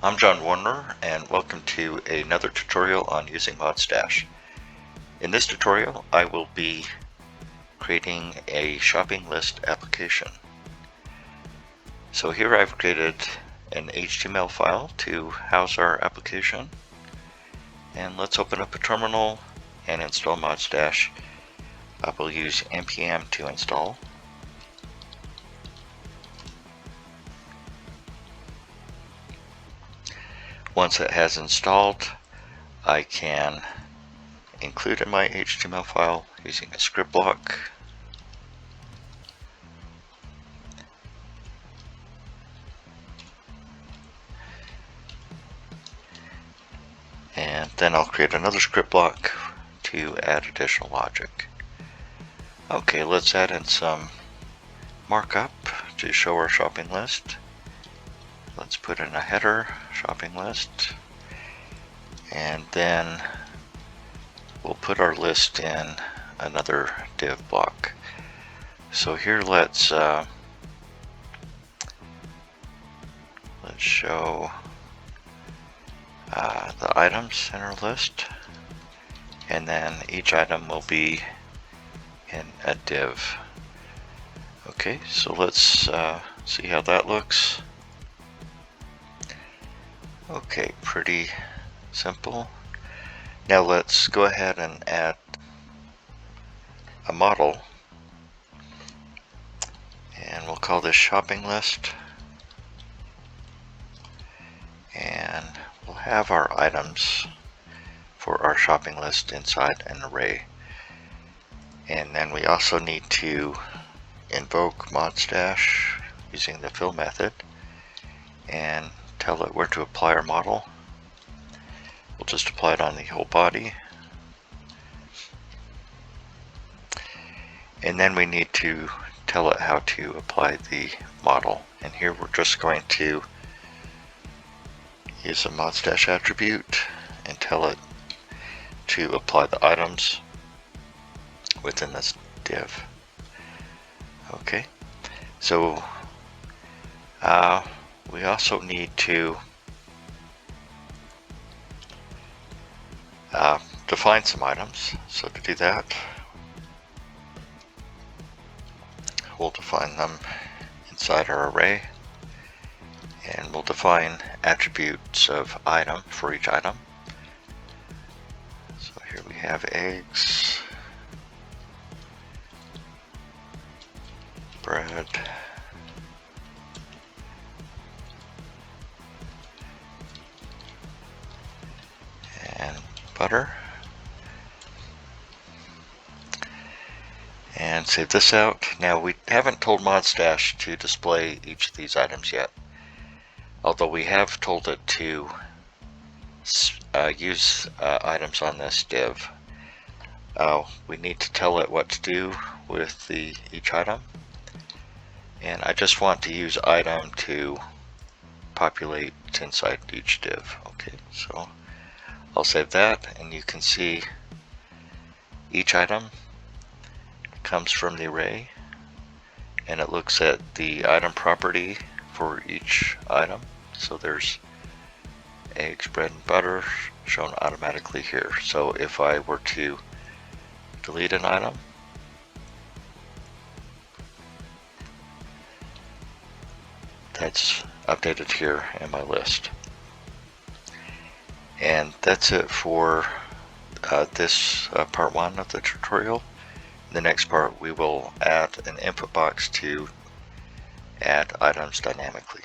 I'm John Warner, and welcome to another tutorial on using Modstache. In this tutorial, I will be creating a shopping list application. So here I've created an HTML file to house our application. And let's open up a terminal and install Modstache. I will use npm to install. Once it has installed, I can include in my HTML file using a script block. And then I'll create another script block to add additional logic. Okay, let's add in some markup to show our shopping list. Let's put in a header, shopping list, and then we'll put our list in another div block. So here let's show the items in our list, and then each item will be in a div. Okay, so let's see how that looks. Okay, pretty simple. Now let's go ahead and add a model, and we'll call this shopping list, and we'll have our items for our shopping list inside an array. And then we also need to invoke Modstache using the fill method and tell it where to apply our model. We'll just apply it on the whole body. And then we need to tell it how to apply the model. And here we're just going to use a Modstache attribute and tell it to apply the items within this div. Okay, so we also need to define some items. So to do that, we'll define them inside our array, and we'll define attributes of item for each item. So here we have eggs, bread, and butter. And save this out. Now we haven't told Modstache to display each of these items yet, although we have told it to use items on this div. We need to tell it what to do with each item, and I just want to use item to populate inside each div. Okay, so I'll save that, and you can see each item comes from the array, and it looks at the item property for each item. So there's eggs, bread, and butter shown automatically here. So if I were to delete an item, that's updated here in my list. And that's it for this part one of the tutorial. In the next part, we will add an input box to add items dynamically.